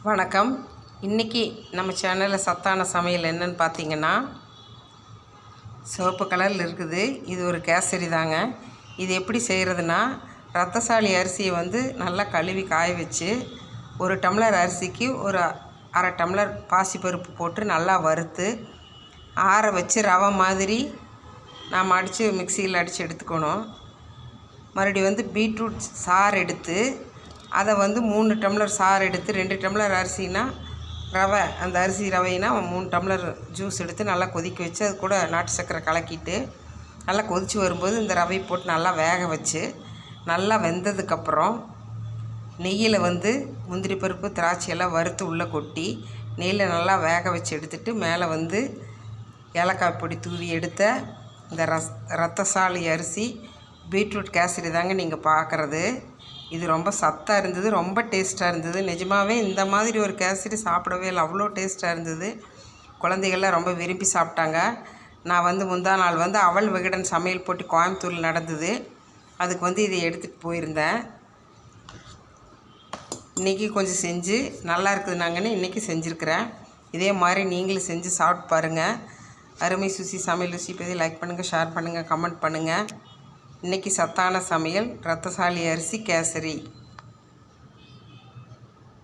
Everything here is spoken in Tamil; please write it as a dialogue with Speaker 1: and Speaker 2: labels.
Speaker 1: வணக்கம். இன்றைக்கி நம்ம சேனலில் சத்தான சமையல் என்னன்னு பார்த்தீங்கன்னா, சிவப்பு கலரில் இருக்குது. இது ஒரு கேசரி தாங்க. இது எப்படி செய்கிறதுனா, ரத்தசாலி அரிசியை நல்லா கழுவி காய வச்சு, ஒரு டம்ளர் அரிசிக்கு ஒரு அரை டம்ளர் பாசிப்பருப்பு போட்டு நல்லா வறுத்து ஆற வச்சு ரவை மாதிரி நாம் அடித்து மிக்சியில் அடித்து எடுத்துக்கணும். மறுபடியும் பீட்ரூட் சாறு எடுத்து அதை 3 டம்ளர் சாறு எடுத்து 2 டம்ளர் அரிசினா ரவை, அந்த அரிசி ரவைனா 3 டம்ளர் ஜூஸ் எடுத்து நல்லா கொதிக்க வச்சு அது கூட நாட்டு சர்க்கரை கலக்கிட்டு நல்லா கொதித்து வரும்போது இந்த ரவை போட்டு நல்லா வேக வச்சு நல்லா வெந்ததுக்கப்புறம் நெய்யில் முந்திரி பருப்பு திராட்சை எல்லாம் வறுத்து உள்ளே கொட்டி நெய்யில் நல்லா வேக வச்சு எடுத்துட்டு மேலே ஏலக்காய் பொடி தூவி எடுத்த இந்த ரத்தசாலி அரிசி பீட்ரூட் கேசரி தாங்க நீங்கள் பார்க்குறது. இது ரொம்ப சத்தாக இருந்தது, ரொம்ப டேஸ்ட்டாக இருந்தது. நிஜமாகவே இந்த மாதிரி ஒரு கேசரி சாப்பிடவே இல்லை, அவ்வளோ டேஸ்ட்டாக இருந்தது. குழந்தைகள்லாம் ரொம்ப விரும்பி சாப்பிட்டாங்க. நான் முந்தா நாள் அவல் விகடன் சமையல் போட்டி கோயம்புத்தூரில் நடந்தது. அதுக்கு இதை எடுத்துகிட்டு போயிருந்தேன். இன்றைக்கி கொஞ்சம் செஞ்சு நல்லா இருக்குது நாங்கன்னு இன்றைக்கி செஞ்சுருக்கிறேன். இதே மாதிரி நீங்களும் செஞ்சு சாப்பிட்டு பாருங்கள். அருமை சுசி சமையல் ருசி பற்றி லைக் பண்ணுங்கள், ஷேர் பண்ணுங்கள், கமெண்ட் பண்ணுங்கள். இன்றைக்கி சத்தான சமையல் ரத்தசாலி அரிசி கேசரி.